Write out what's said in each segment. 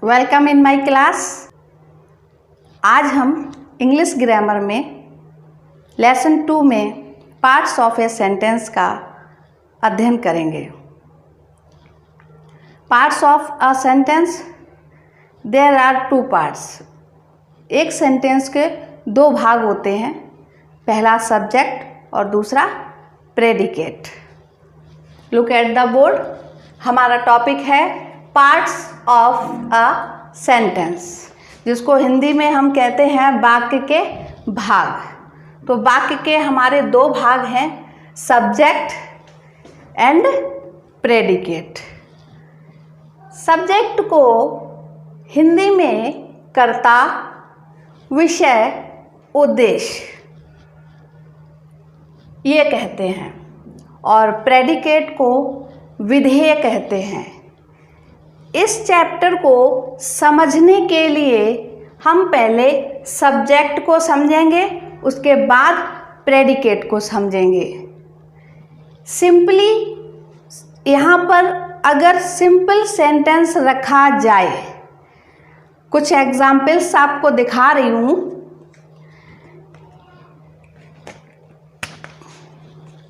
Welcome in my class. आज हम English grammar में लेसन 2 में पार्ट्स ऑफ ए सेंटेंस का अध्ययन करेंगे। Parts of a sentence, there are 2 parts. एक सेंटेंस के 2 भाग होते हैं, पहला सब्जेक्ट और दूसरा predicate. Look at the board. हमारा टॉपिक है पार्ट्स ऑफ अ सेंटेंस, जिसको हिंदी में हम कहते हैं वाक्य के भाग। तो वाक्य के हमारे 2 भाग हैं, सब्जेक्ट एंड प्रेडिकेट। सब्जेक्ट को हिंदी में कर्ता, विषय, उद्देश्य ये कहते हैं और प्रेडिकेट को विधेय कहते हैं। इस चैप्टर को समझने के लिए हम पहले सब्जेक्ट को समझेंगे, उसके बाद प्रेडिकेट को समझेंगे। सिंपली यहाँ पर अगर सिंपल सेंटेंस रखा जाए, कुछ एग्जाम्पल्स आपको दिखा रही हूँ।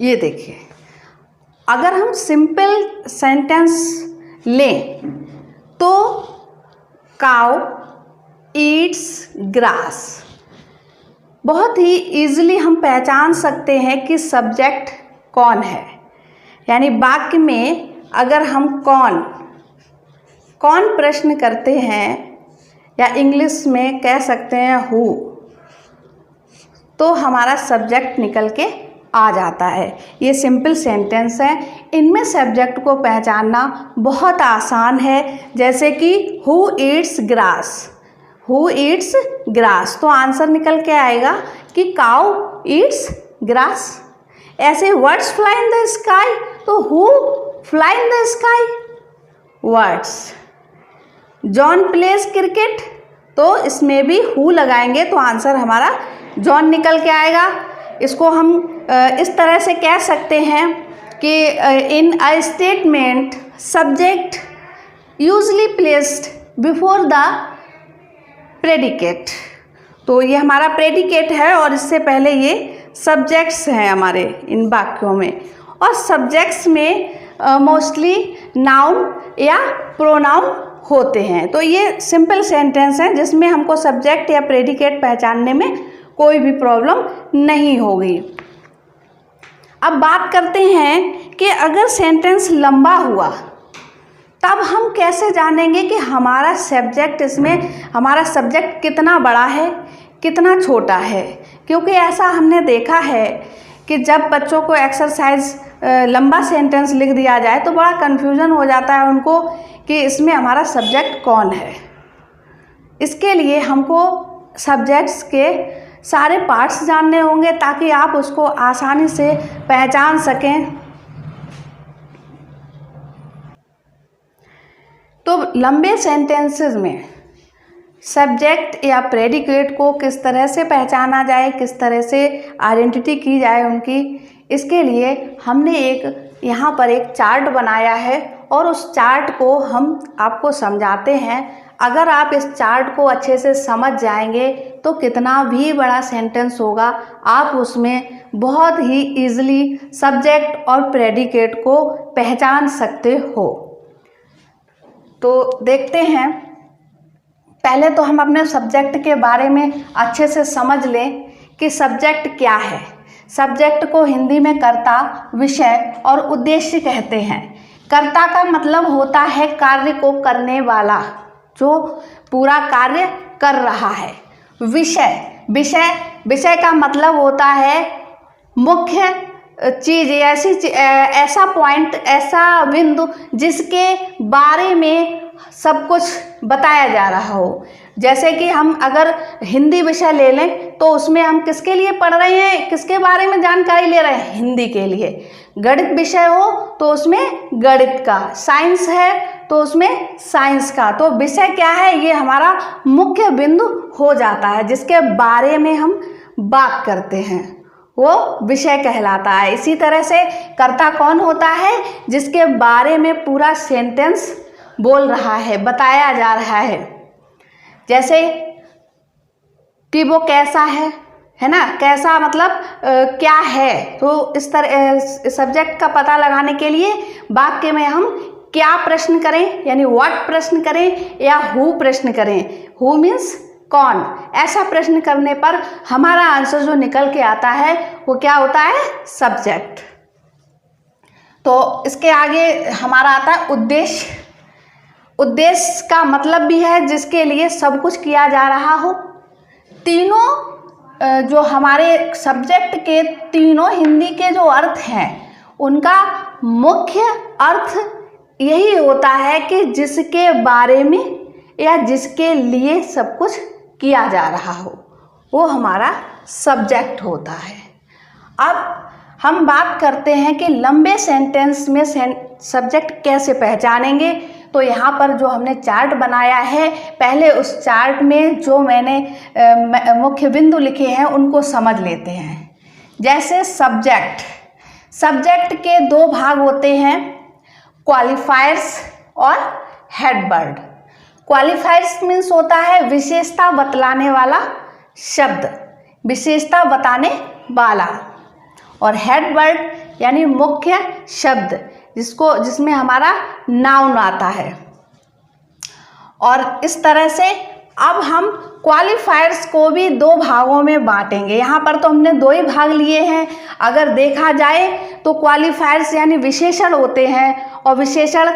ये देखिए, अगर हम सिंपल सेंटेंस लें तो काउ ईट्स ग्रास। बहुत ही ईजिली हम पहचान सकते हैं कि सब्जेक्ट कौन है। यानी वाक्य में अगर हम कौन प्रश्न करते हैं या इंग्लिश में कह सकते हैं हु, तो हमारा सब्जेक्ट निकल के आ जाता है। ये सिंपल सेंटेंस है, इनमें सब्जेक्ट को पहचानना बहुत आसान है। जैसे कि who eats grass, who eats grass, तो आंसर निकल के आएगा कि काउ ईट्स ग्रास। ऐसे words fly in the sky, तो who fly in the sky words. John plays cricket, तो इसमें भी हु लगाएंगे तो आंसर हमारा जॉन निकल के आएगा। इसको हम इस तरह से कह सकते हैं कि in a statement subject usually placed before the predicate. तो ये हमारा प्रेडिकेट है और इससे पहले ये सब्जेक्ट्स हैं हमारे इन वाक्यों में। और सब्जेक्ट्स में मोस्टली नाउन या प्रोनाउन होते हैं। तो ये सिंपल सेंटेंस है जिसमें हमको सब्जेक्ट या प्रेडिकेट पहचानने में कोई भी प्रॉब्लम नहीं होगी। अब बात करते हैं कि अगर सेंटेंस लंबा हुआ तब हम कैसे जानेंगे कि हमारा सब्जेक्ट कितना बड़ा है, कितना छोटा है। क्योंकि ऐसा हमने देखा है कि जब बच्चों को एक्सरसाइज लंबा सेंटेंस लिख दिया जाए तो बड़ा कन्फ्यूजन हो जाता है उनको कि इसमें हमारा सब्जेक्ट कौन है। इसके लिए हमको सब्जेक्ट्स के सारे पार्ट्स जानने होंगे ताकि आप उसको आसानी से पहचान सकें। तो लंबे सेंटेंसेस में सब्जेक्ट या प्रेडिकेट को किस तरह से पहचाना जाए, किस तरह से आइडेंटिटी की जाए उनकी, इसके लिए हमने यहाँ पर एक चार्ट बनाया है और उस चार्ट को हम आपको समझाते हैं। अगर आप इस चार्ट को अच्छे से समझ जाएंगे तो कितना भी बड़ा सेंटेंस होगा आप उसमें बहुत ही ईजिली सब्जेक्ट और प्रेडिकेट को पहचान सकते हो। तो देखते हैं, पहले तो हम अपने सब्जेक्ट के बारे में अच्छे से समझ लें कि सब्जेक्ट क्या है। सब्जेक्ट को हिंदी में कर्ता, विषय और उद्देश्य कहते हैं। कर्ता का मतलब होता है कार्य को करने वाला, जो पूरा कार्य कर रहा है। विषय का मतलब होता है मुख्य चीज, ऐसा पॉइंट, ऐसा बिंदु जिसके बारे में सब कुछ बताया जा रहा हो। जैसे कि हम अगर हिंदी विषय ले लें तो उसमें हम किसके लिए पढ़ रहे हैं, किसके बारे में जानकारी ले रहे हैं, हिंदी के लिए। गणित विषय हो तो उसमें गणित का, साइंस है तो उसमें साइंस का। तो विषय क्या है, ये हमारा मुख्य बिंदु हो जाता है जिसके बारे में हम बात करते हैं, वो विषय कहलाता है। इसी तरह से कर्ता कौन होता है, जिसके बारे में पूरा सेंटेंस बोल रहा है, बताया जा रहा है। जैसे कि वो कैसा है ना, कैसा मतलब क्या है। तो इस तरह सब्जेक्ट का पता लगाने के लिए वाक्य में हम क्या प्रश्न करें, यानी व्हाट प्रश्न करें या हु प्रश्न करें। हु मीन्स कौन। ऐसा प्रश्न करने पर हमारा आंसर जो निकल के आता है वो क्या होता है, सब्जेक्ट। तो इसके आगे हमारा आता है उद्देश्य। उद्देश्य का मतलब भी है जिसके लिए सब कुछ किया जा रहा हो। तीनों जो हमारे सब्जेक्ट के तीनों हिंदी के जो अर्थ हैं उनका मुख्य अर्थ यही होता है कि जिसके बारे में या जिसके लिए सब कुछ किया जा रहा हो, वो हमारा सब्जेक्ट होता है। अब हम बात करते हैं कि लंबे सेंटेंस में सब्जेक्ट कैसे पहचानेंगे। तो यहाँ पर जो हमने चार्ट बनाया है, पहले उस चार्ट में जो मैंने मुख्य बिंदु लिखे हैं उनको समझ लेते हैं। जैसे सब्जेक्ट के दो भाग होते हैं, क्वालिफायर्स और हेडवर्ड। क्वालिफायर्स मीन्स होता है विशेषता बतलाने वाला शब्द, विशेषता बताने वाला। और हेडवर्ड यानी मुख्य शब्द, जिसमें हमारा नाउन आता है। और इस तरह से अब हम क्वालिफायर्स को भी दो भागों में बांटेंगे। यहाँ पर तो हमने दो ही भाग लिए हैं। अगर देखा जाए तो क्वालिफायर्स यानी विशेषण होते हैं और विशेषण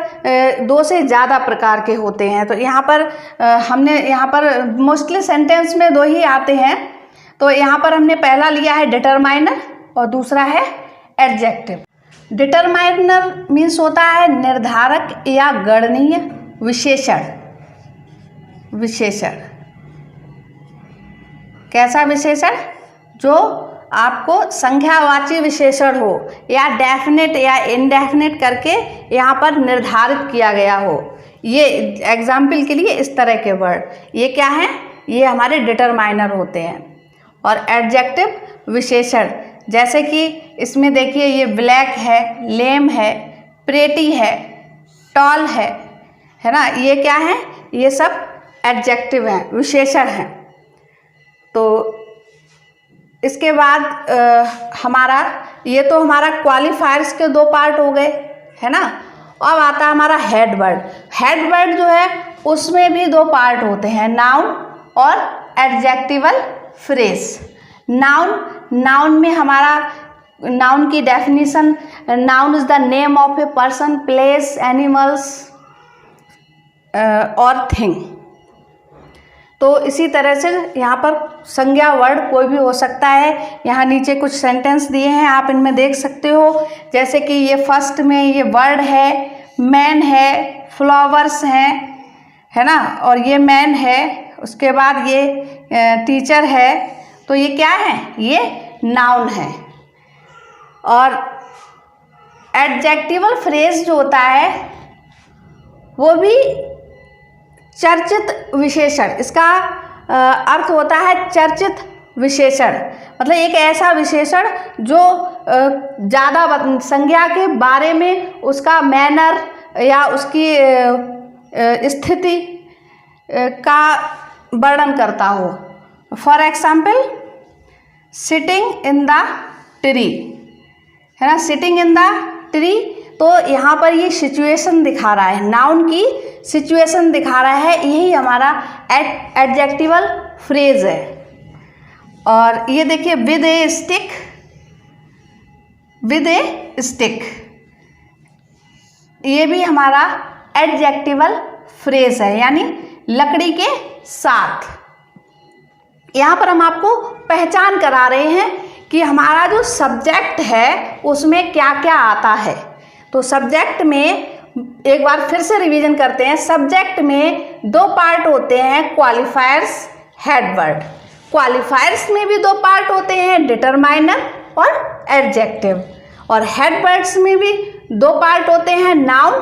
दो से ज़्यादा प्रकार के होते हैं। तो यहाँ पर मोस्टली सेंटेंस में दो ही आते हैं। तो यहाँ पर हमने पहला लिया है डिटरमाइनर और दूसरा है एडजेक्टिव। डिटरमाइनर मीन्स होता है निर्धारक या गणनीय विशेषण। कैसा विशेषण? जो आपको संख्यावाची विशेषण हो या डेफिनेट या इनडेफिनेट करके यहाँ पर निर्धारित किया गया हो। ये एग्जाम्पल के लिए इस तरह के वर्ड, ये क्या है, ये हमारे डिटरमाइनर होते हैं। और एडजेक्टिव विशेषण, जैसे कि इसमें देखिए ये ब्लैक है, लेम है, प्रेटी है, टॉल है ना, ये क्या है, ये सब एडजेक्टिव हैं, विशेषण हैं। तो इसके बाद ये तो हमारा क्वालिफायर्स के दो पार्ट हो गए, है ना। अब आता है हमारा हेडवर्ड। हेडवर्ड जो है उसमें भी दो पार्ट होते हैं, नाउन और एडजेक्टिवल फ्रेज। नाउन में हमारा नाउन की definition, noun is the name of a person, place, animals और थिंग। तो इसी तरह से यहाँ पर संज्ञा वर्ड कोई भी हो सकता है। यहाँ नीचे कुछ सेंटेंस दिए हैं, आप इनमें देख सकते हो। जैसे कि ये फर्स्ट में ये वर्ड है, मैन है, फ्लावर्स हैं, है ना, और ये मैन है। उसके बाद ये टीचर है, तो ये क्या है, ये नाउन है। और एडजेक्टिवल फ्रेज जो होता है वो भी चर्चित विशेषण, इसका अर्थ होता है चर्चित विशेषण। मतलब एक ऐसा विशेषण जो ज़्यादा संज्ञा के बारे में, उसका मैनर या उसकी स्थिति का वर्णन करता हो। For example sitting in the tree, है ना, सिटिंग इन द ट्री। तो यहाँ पर ये सिचुएशन दिखा रहा है, नाउन की सिचुएशन दिखा रहा है, यही हमारा एडजेक्टिवल फ्रेज है। और ये देखिए विद ए स्टिक, ये भी हमारा एडजेक्टिवल फ्रेज है, यानी लकड़ी के साथ। यहाँ पर हम आपको पहचान करा रहे हैं कि हमारा जो सब्जेक्ट है उसमें क्या क्या आता है। तो सब्जेक्ट में एक बार फिर से रिवीजन करते हैं। सब्जेक्ट में दो पार्ट होते हैं, क्वालिफायर्स, हेडवर्ड। क्वालिफायर्स में भी दो पार्ट होते हैं, डिटरमाइनर और एडजेक्टिव। और हेडवर्ड्स में भी दो पार्ट होते हैं, नाउन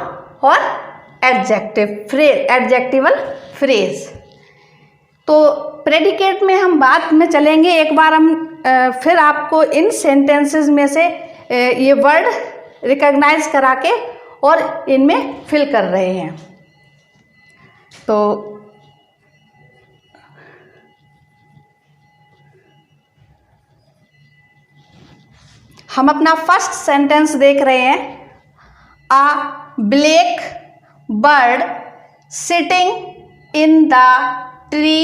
और एडजेक्टिवल फ्रेज। तो प्रेडिकेट में हम बाद में चलेंगे। एक बार हम फिर आपको इन सेंटेंसेस में से ये वर्ड रिकॉग्नाइज करा के और इनमें फिल कर रहे हैं। तो हम अपना फर्स्ट सेंटेंस देख रहे हैं। अ black bird sitting in the tree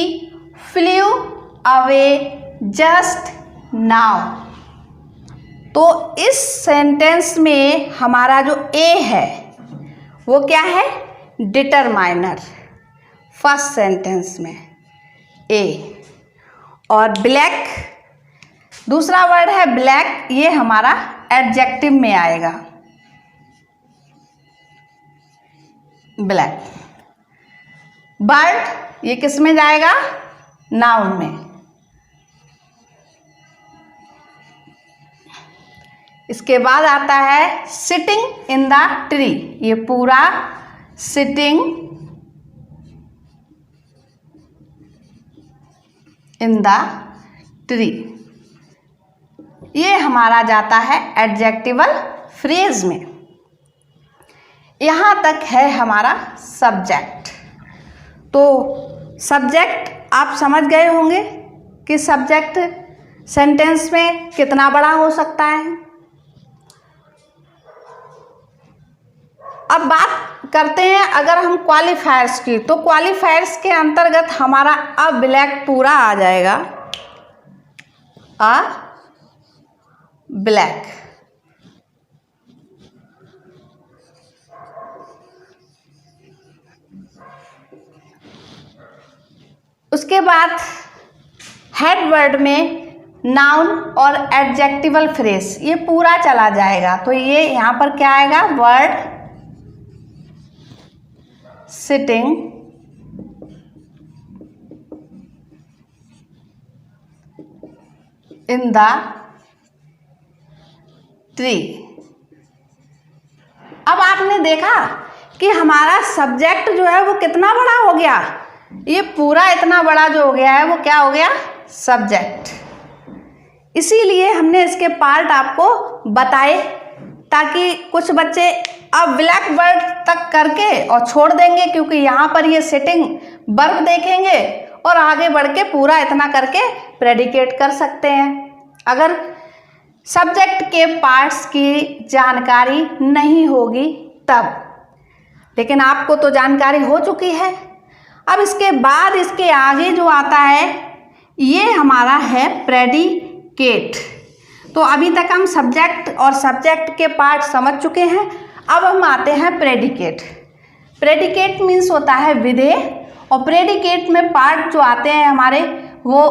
flu away just now. तो इस सेंटेंस में हमारा जो ए है वो क्या है? डिटरमाइनर। फर्स्ट सेंटेंस में ए। और ब्लैक, दूसरा वर्ड है ब्लैक, ये हमारा एडजेक्टिव में आएगा। ब्लैक। बर्ड ये किस में जाएगा? नाउन में। इसके बाद आता है सिटिंग इन द ट्री। ये पूरा सिटिंग इन द ट्री, ये हमारा जाता है एडजेक्टिवल फ्रेज में। यहाँ तक है हमारा सब्जेक्ट। तो सब्जेक्ट आप समझ गए होंगे कि सब्जेक्ट सेंटेंस में कितना बड़ा हो सकता है। अब बात करते हैं अगर हम क्वालिफायर्स की, तो क्वालिफायर्स के अंतर्गत हमारा अ ब्लैक पूरा आ जाएगा। अ ब्लैक। उसके बाद हेड वर्ड में नाउन और एडजेक्टिवल फ्रेज ये पूरा चला जाएगा। तो ये यहाँ पर क्या आएगा? Word sitting in the tree. अब आपने देखा कि हमारा सब्जेक्ट जो है वो कितना बड़ा हो गया। ये पूरा इतना बड़ा जो हो गया है वो क्या हो गया? सब्जेक्ट। इसीलिए हमने इसके पार्ट आपको बताए ताकि कुछ बच्चे अब ब्लैक वर्ड तक करके और छोड़ देंगे, क्योंकि यहाँ पर ये सिटिंग वर्ब देखेंगे और आगे बढ़ के पूरा इतना करके प्रेडिकेट कर सकते हैं अगर सब्जेक्ट के पार्ट्स की जानकारी नहीं होगी तब। लेकिन आपको तो जानकारी हो चुकी है। अब इसके बाद इसके आगे जो आता है ये हमारा है प्रेडिकेट। तो अभी तक हम सब्जेक्ट और सब्जेक्ट के पार्ट समझ चुके हैं। अब हम आते हैं प्रेडिकेट। प्रेडिकेट मीन्स होता है विधेय, और प्रेडिकेट में पार्ट जो आते हैं हमारे वो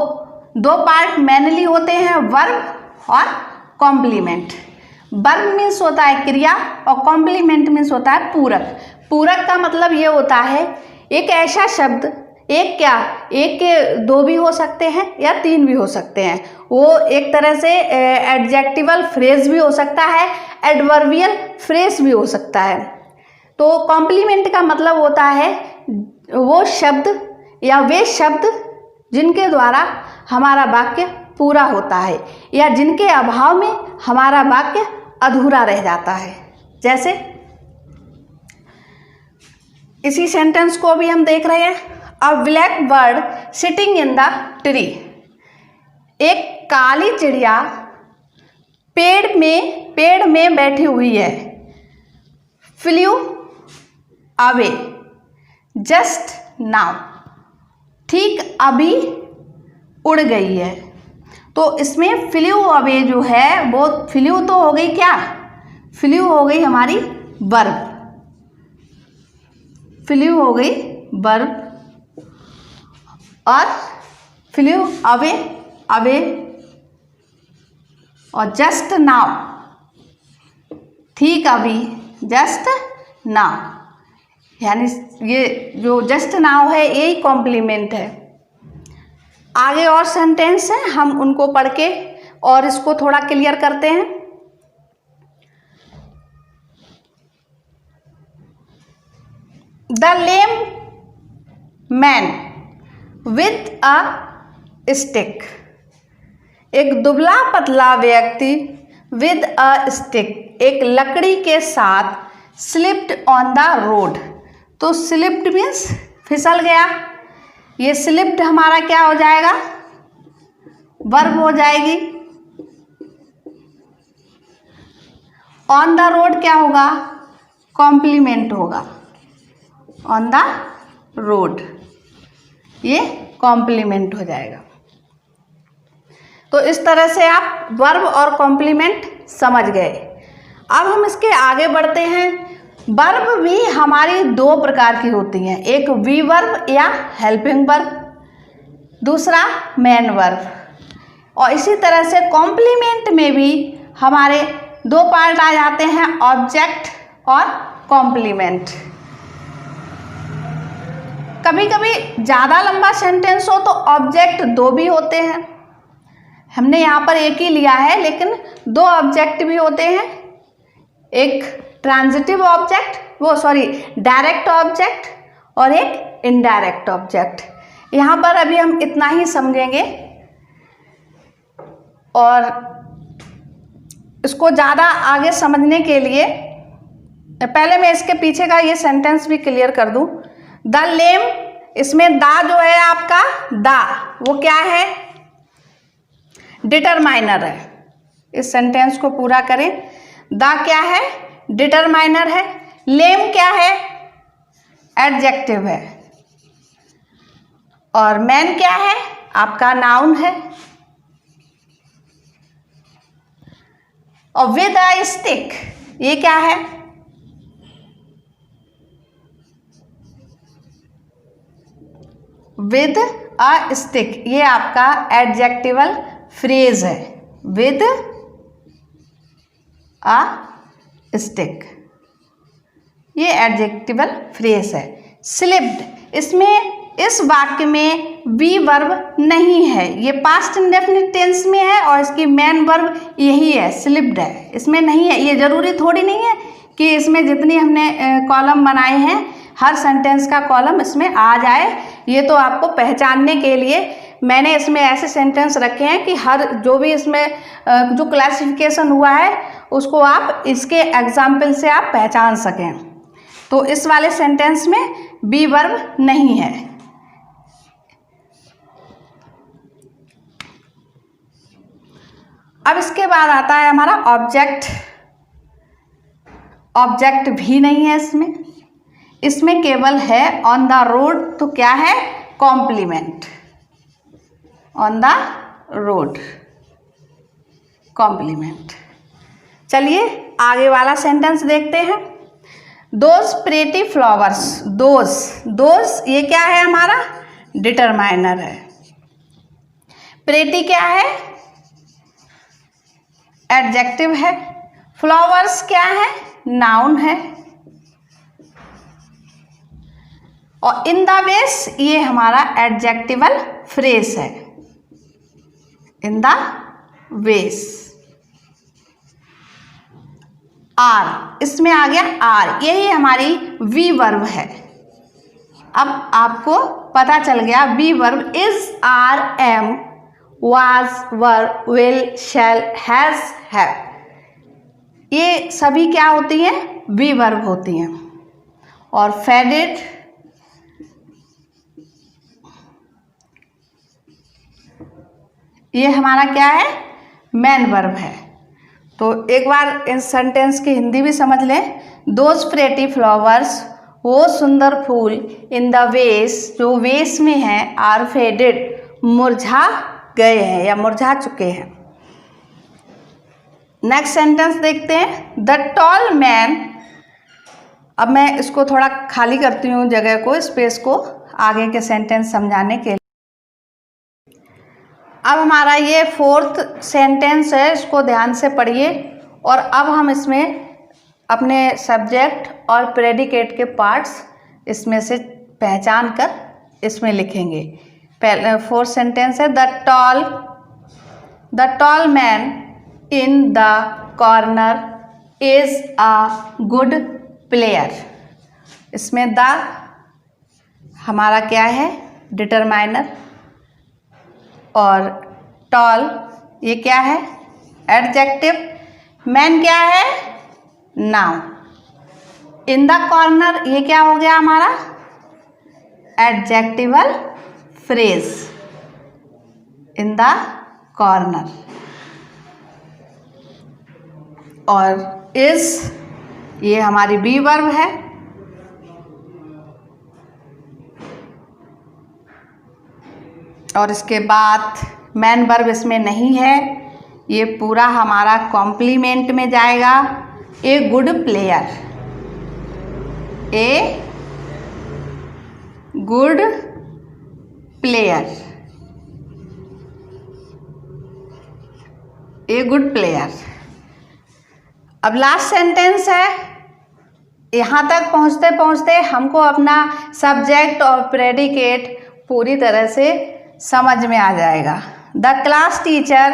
दो पार्ट मेनली होते हैं, वर्ब और कॉम्प्लीमेंट। वर्ब मीन्स होता है क्रिया और कॉम्प्लीमेंट मीन्स होता है पूरक। पूरक का मतलब ये होता है एक ऐसा शब्द, एक क्या, एक के दो भी हो सकते हैं या तीन भी हो सकते हैं। वो एक तरह से एडजेक्टिवल फ्रेज भी हो सकता है, एडवर्बियल फ्रेज भी हो सकता है। तो कॉम्प्लीमेंट का मतलब होता है वो शब्द या वे शब्द जिनके द्वारा हमारा वाक्य पूरा होता है या जिनके अभाव में हमारा वाक्य अधूरा रह जाता है। जैसे इसी सेंटेंस को भी हम देख रहे हैं, अ black bird sitting in the tree. एक काली चिड़िया पेड़ में बैठी हुई है। फ्लू अवे जस्ट नाउ, ठीक अभी उड़ गई है। तो इसमें फ्लू अवे जो है वो फ्लू तो हो गई क्या, फ्लू हो गई हमारी वर्ब, फ्लू हो गई वर्ब, और फ्लू अवे अवे और जस्ट नाउ, ठीक अभी, जस्ट नाउ। यानी ये जो जस्ट नाउ है यही कॉम्प्लीमेंट है। आगे और सेंटेंस हैं, हम उनको पढ़ के और इसको थोड़ा क्लियर करते हैं। The lame man with a stick. एक दुबला पतला व्यक्ति विद अ स्टिक, एक लकड़ी के साथ, स्लिप्ड ऑन द रोड। तो स्लिप्ड मीन्स फिसल गया। ये स्लिप्ड हमारा क्या हो जाएगा, वर्ब हो जाएगी। ऑन द रोड क्या होगा, कॉम्प्लीमेंट होगा। ऑन द रोड ये कॉम्प्लीमेंट हो जाएगा। तो इस तरह से आप वर्ब और कॉम्प्लीमेंट समझ गए। अब हम इसके आगे बढ़ते हैं। वर्ब भी हमारी दो प्रकार की होती हैं, एक वी वर्ब या हेल्पिंग वर्ब, दूसरा मेन वर्ब। और इसी तरह से कॉम्प्लीमेंट में भी हमारे दो पार्ट आ जाते हैं, ऑब्जेक्ट और कॉम्प्लीमेंट। कभी कभी ज़्यादा लंबा सेंटेंस हो तो ऑब्जेक्ट दो भी होते हैं। हमने यहाँ पर एक ही लिया है, लेकिन दो ऑब्जेक्ट भी होते हैं, एक ट्रांजिटिव ऑब्जेक्ट, डायरेक्ट ऑब्जेक्ट और एक इनडायरेक्ट ऑब्जेक्ट। यहाँ पर अभी हम इतना ही समझेंगे और इसको ज़्यादा आगे समझने के लिए पहले मैं इसके पीछे का ये सेंटेंस भी क्लियर कर दूं। द लेम, इसमें दा जो है आपका, दा वो क्या है, डिटरमाइनर है। इस सेंटेंस को पूरा करें। दा क्या है, डिटरमाइनर है। लेम क्या है, एडजेक्टिव है। और मैन क्या है, आपका नाउन है। और विद अ स्टिक ये क्या है, विद अ स्टिक ये आपका एडजेक्टिवल फ्रेज है। विद अ स्टिक ये एडजेक्टिवल फ्रेज है। स्लिप्ड, इसमें इस वाक्य में बी वर्ब नहीं है, ये पास्ट इंडेफिनिट टेंस में है और इसकी मेन वर्ब यही है, स्लिप्ड है, इसमें नहीं है। ये जरूरी थोड़ी नहीं है कि इसमें जितनी हमने कॉलम बनाए हैं हर सेंटेंस का कॉलम इसमें आ जाए। ये तो आपको पहचानने के लिए मैंने इसमें ऐसे सेंटेंस रखे हैं कि हर जो भी इसमें जो क्लासिफिकेशन हुआ है उसको आप इसके एग्जाम्पल से आप पहचान सकें। तो इस वाले सेंटेंस में बी वर्ब नहीं है। अब इसके बाद आता है हमारा ऑब्जेक्ट। ऑब्जेक्ट भी नहीं है इसमें, इसमें केवल है ऑन द रोड। तो क्या है, complement. On the road complement. चलिए आगे वाला सेंटेंस देखते हैं। दोज प्रेटी फ्लावर्स, दोज ये क्या है, हमारा डिटरमाइनर है। प्रेटी क्या है, एडजेक्टिव है। फ्लावर्स क्या है, नाउन है। और इन द वेस ये हमारा एडजेक्टिवल फ्रेज है। इन द वेस। आर, इसमें आ गया आर, यही हमारी वी वर्ब है। अब आपको पता चल गया V verb is, are, am, was, were, will, shall, has, have, ये सभी क्या होती हैं, वी वर्ब होती हैं। और फेडेड, ये हमारा क्या है, मेन वर्ब है। तो एक बार इस सेंटेंस की हिंदी भी समझ लें। दोज प्रेटी फ्लावर्स, वो सुंदर फूल, इन द वेस, जो वेस में हैं, आर फेडेड, मुरझा गए हैं या मुरझा चुके हैं। नेक्स्ट सेंटेंस देखते हैं। द टॉल मैन, अब मैं इसको थोड़ा खाली करती हूँ जगह को, स्पेस को, आगे के सेंटेंस समझाने के लिए। अब हमारा ये फोर्थ सेंटेंस है, इसको ध्यान से पढ़िए और अब हम इसमें अपने सब्जेक्ट और प्रेडिकेट के पार्ट्स इसमें से पहचान कर इसमें लिखेंगे। पहले फोर्थ सेंटेंस है, the tall man in the corner is a good player. इसमें द हमारा क्या है, डिटरमाइनर, और टॉल ये क्या है, एडजेक्टिव, मैन क्या है, नाउन। इन द कॉर्नर ये क्या हो गया हमारा, adjectival phrase in the corner. और इज ये हमारी बी वर्ब है। और इसके बाद मेन वर्ब इसमें नहीं है, ये पूरा हमारा कॉम्प्लीमेंट में जाएगा। A good player, a good player, a good player. अब लास्ट सेंटेंस है, यहाँ तक पहुँचते पहुँचते हमको अपना सब्जेक्ट और प्रेडिकेट पूरी तरह से समझ में आ जाएगा। The class teacher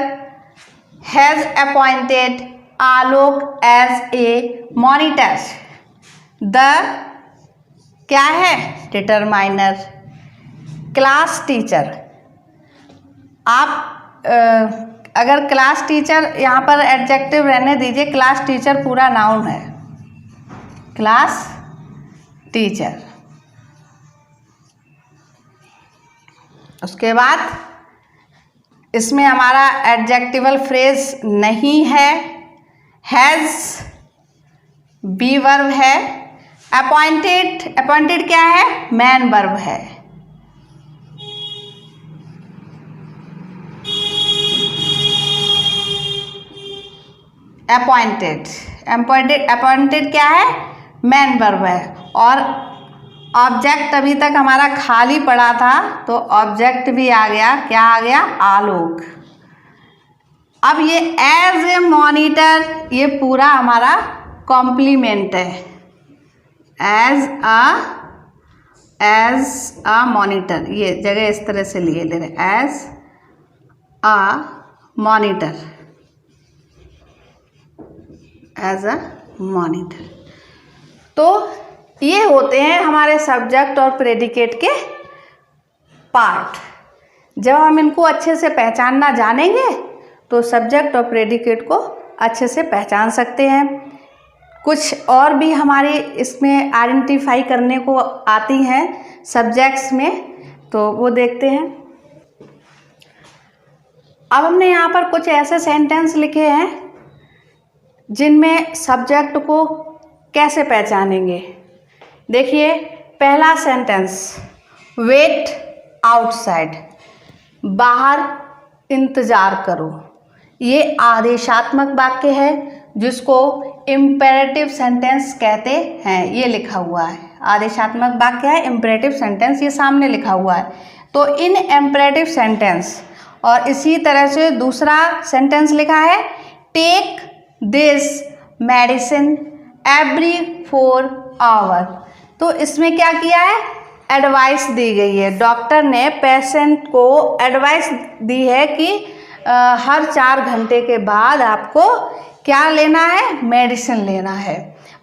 has appointed Alok as a monitor. The क्या है, डिटरमाइनर। क्लास टीचर, आप अगर क्लास टीचर यहाँ पर एडजेक्टिव रहने दीजिए, क्लास टीचर पूरा नाउन है, क्लास टीचर। उसके बाद इसमें हमारा एडजेक्टिवल फ्रेज नहीं है, हैज़ बी वर्ब है। अपॉइंटेड, अपॉइंटेड क्या है, मैन वर्ब है। अपॉइंटेड, अपॉइंटेड, अपॉइंटेड क्या है, मैन वर्ब है। और ऑब्जेक्ट अभी तक हमारा खाली पड़ा था, तो ऑब्जेक्ट भी आ गया, क्या आ गया, आलोक। अब ये एज ए मॉनिटर, ये पूरा हमारा कॉम्प्लीमेंट है। एज अ मॉनिटर, ये जगह इस तरह से लिए ले रहे, as a monitor, as a monitor. तो ये होते हैं हमारे सब्जेक्ट और प्रेडिकेट के पार्ट। जब हम इनको अच्छे से पहचानना जानेंगे तो सब्जेक्ट और प्रेडिकेट को अच्छे से पहचान सकते हैं। कुछ और भी हमारे इसमें आइडेंटिफाई करने को आती हैं सब्जेक्ट्स में, तो वो देखते हैं। अब हमने यहाँ पर कुछ ऐसे सेंटेंस लिखे हैं जिनमें सब्जेक्ट को कैसे पहचानेंगे। देखिए, पहला सेंटेंस, वेट आउटसाइड, बाहर इंतज़ार करो। ये आदेशात्मक वाक्य है जिसको इम्पेरेटिव सेंटेंस कहते हैं। ये लिखा हुआ है, आदेशात्मक वाक्य है, इम्पेरेटिव सेंटेंस ये सामने लिखा हुआ है। तो इन इम्पेरेटिव सेंटेंस, और इसी तरह से दूसरा सेंटेंस लिखा है, take this medicine every 4 hour. तो इसमें क्या किया है, एडवाइस दी गई है। डॉक्टर ने पेशेंट को एडवाइस दी है कि हर 4 घंटे के बाद आपको क्या लेना है, मेडिसिन लेना है।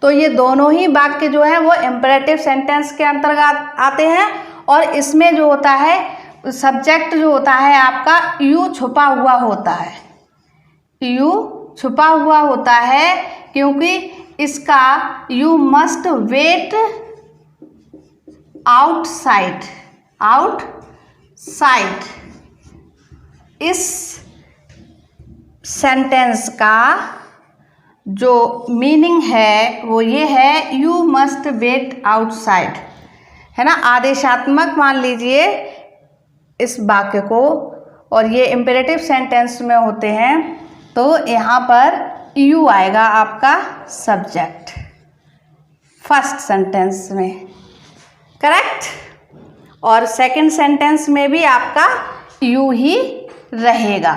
तो ये दोनों ही वाक्य जो हैं वो इम्पेरेटिव सेंटेंस के अंतर्गत आते हैं। और इसमें जो होता है, सब्जेक्ट जो होता है आपका, यू छुपा हुआ होता है, यू छुपा हुआ होता है, क्योंकि इसका you must wait outside, outside, इस सेंटेंस का जो मीनिंग है वो ये है, यू मस्ट वेट आउटसाइड, है ना। आदेशात्मक मान लीजिए इस वाक्य को, और ये इम्पेरेटिव सेंटेंस में होते हैं, तो यहाँ पर यू आएगा आपका सब्जेक्ट फर्स्ट सेंटेंस में, करेक्ट। और सेकंड सेंटेंस में भी आपका यू ही रहेगा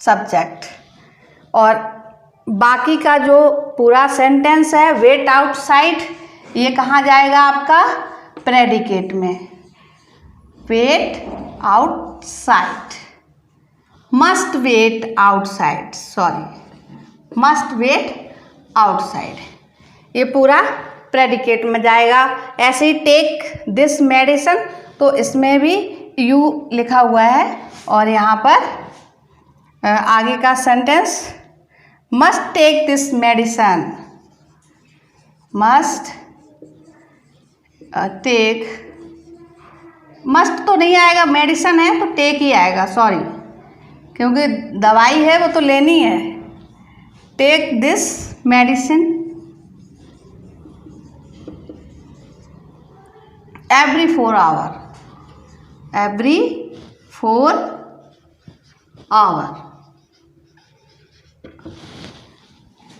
सब्जेक्ट। और बाकी का जो पूरा सेंटेंस है, वेट आउटसाइड, ये कहाँ जाएगा आपका, प्रेडिकेट में। Wait outside, must wait outside, sorry, must wait outside, ये पूरा प्रेडिकेट में जाएगा। ऐसे ही टेक दिस मेडिसिन, तो इसमें भी यू लिखा हुआ है। और यहाँ पर आगे का sentence, must take this medicine, must take, must तो नहीं आएगा, मेडिसिन है तो टेक ही आएगा, सॉरी, क्योंकि दवाई है वो तो लेनी है। Take this medicine every 4 hour, every 4 hour.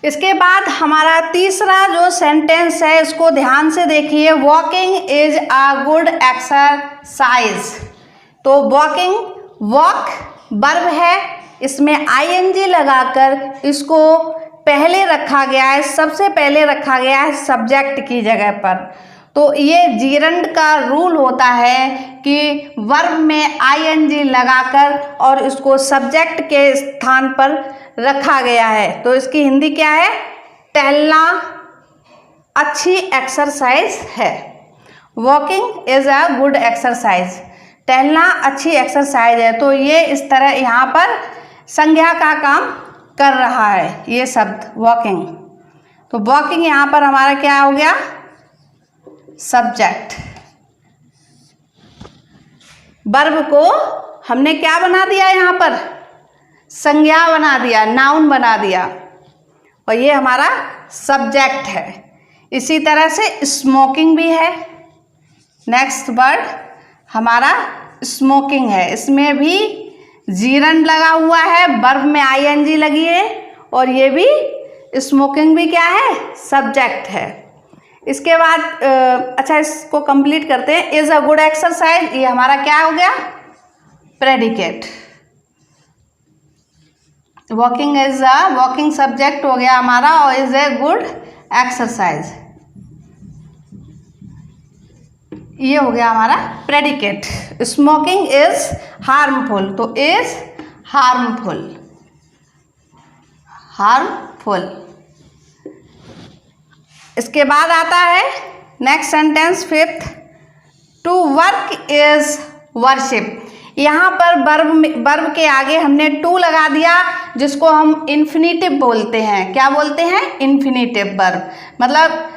इसके बाद हमारा तीसरा जो सेंटेंस है इसको ध्यान से देखिए। Walking is a good exercise. तो वॉकिंग, वॉक वर्ब है, इसमें आईएनजी लगाकर इसको पहले रखा गया है, सबसे पहले रखा गया है सब्जेक्ट की जगह पर। तो ये जीरंड का रूल होता है कि वर्ब में आईएनजी लगाकर और इसको सब्जेक्ट के स्थान पर रखा गया है। तो इसकी हिंदी क्या है? टहलना अच्छी एक्सरसाइज है। Walking is a good exercise, टहलना अच्छी एक्सरसाइज है। तो ये इस तरह यहाँ पर संज्ञा का काम कर रहा है ये शब्द वॉकिंग। तो वॉकिंग यहाँ पर हमारा क्या हो गया? सब्जेक्ट। वर्ब को हमने क्या बना दिया यहाँ पर? संज्ञा बना दिया, नाउन बना दिया, और ये हमारा सब्जेक्ट है। इसी तरह से स्मोकिंग भी है। नेक्स्ट वर्ड हमारा स्मोकिंग है, इसमें भी जीरंड लगा हुआ है, वर्ब में आईएनजी लगी है, और ये भी स्मोकिंग भी क्या है? सब्जेक्ट है। इसके बाद अच्छा इसको कंप्लीट करते हैं। इज अ गुड एक्सरसाइज, ये हमारा क्या हो गया? Predicate. Walking is a, walking subject हो गया हमारा, और इज ए गुड एक्सरसाइज ये हो गया हमारा प्रेडिकेट। स्मोकिंग इज हार्मफुल, तो इज हार्मफुल, हार्मफुल। इसके बाद आता है next sentence fifth, to work is worship. यहाँ पर वर्ब के आगे हमने टू लगा दिया, जिसको हम इन्फिनिटिव बोलते हैं। क्या बोलते हैं? Infinitive verb. मतलब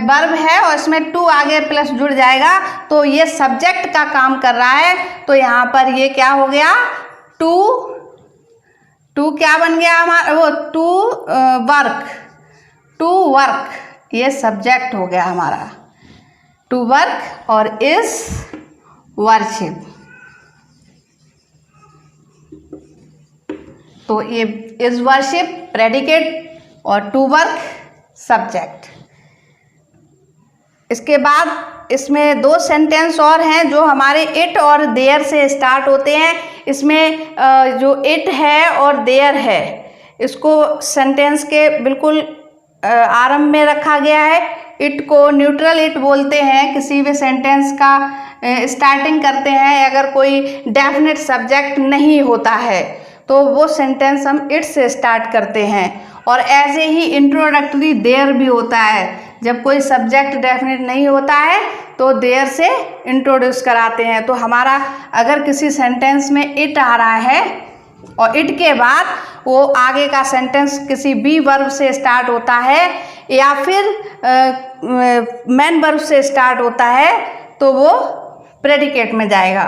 वर्ब है और इसमें टू आगे प्लस जुड़ जाएगा, तो ये सब्जेक्ट का काम कर रहा है। तो यहाँ पर ये क्या हो गया? टू, टू क्या बन गया हमारा? वो टू वर्क, टू वर्क ये सब्जेक्ट हो गया हमारा, टू वर्क, और इज वर्शिप। तो ये इज वर्शिप प्रेडिकेट और टू वर्क सब्जेक्ट। इसके बाद इसमें दो सेंटेंस और हैं जो हमारे इट और देयर से स्टार्ट होते हैं। इसमें जो इट है और देयर है, इसको सेंटेंस के बिल्कुल आरंभ में रखा गया है। इट को न्यूट्रल इट बोलते हैं, किसी भी सेंटेंस का स्टार्टिंग करते हैं अगर कोई डेफिनेट सब्जेक्ट नहीं होता है तो वो सेंटेंस हम इट से स्टार्ट करते हैं। और ऐसे ही इंट्रोडक्टरी देयर भी होता है, जब कोई सब्जेक्ट डेफिनेट नहीं होता है तो देयर से इंट्रोड्यूस कराते हैं। तो हमारा अगर किसी सेंटेंस में इट आ रहा है और इट के बाद वो आगे का सेंटेंस किसी बी वर्ब से स्टार्ट होता है या फिर मेन वर्ब से स्टार्ट होता है तो वो प्रेडिकेट में जाएगा।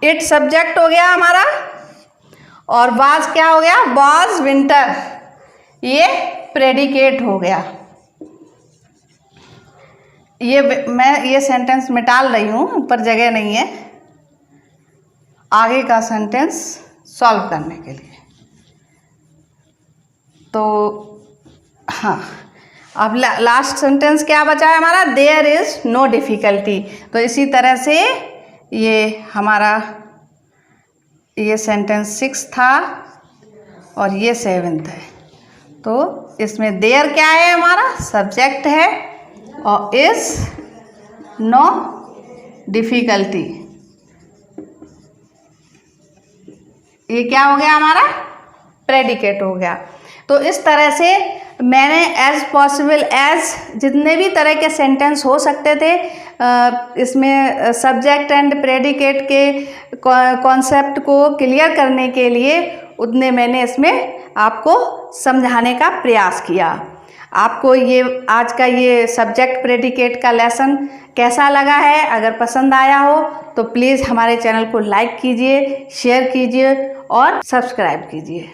इट सब्जेक्ट हो गया हमारा, और वाज क्या हो गया? वाज विंटर, ये प्रेडिकेट हो गया। मैं ये सेंटेंस मिटा रही हूँ, पर जगह नहीं है आगे का सेंटेंस सॉल्व करने के लिए। तो हाँ, अब लास्ट सेंटेंस क्या बचा है हमारा? There is no difficulty. तो इसी तरह से ये हमारा ये सेंटेंस 6 था और ये 7th है। तो इसमें देयर क्या है? हमारा सब्जेक्ट है, और इज नो डिफ़िकल्टी ये क्या हो गया हमारा? प्रेडिकेट हो गया। तो इस तरह से मैंने एज पॉसिबल एज जितने भी तरह के सेंटेंस हो सकते थे इसमें सब्जेक्ट एंड प्रेडिकेट के कॉन्सेप्ट को क्लियर करने के लिए उतने मैंने इसमें आपको समझाने का प्रयास किया। आपको ये आज का ये सब्जेक्ट प्रेडिकेट का लेसन कैसा लगा है? अगर पसंद आया हो तो प्लीज़ हमारे चैनल को लाइक कीजिए, शेयर कीजिए और सब्सक्राइब कीजिए।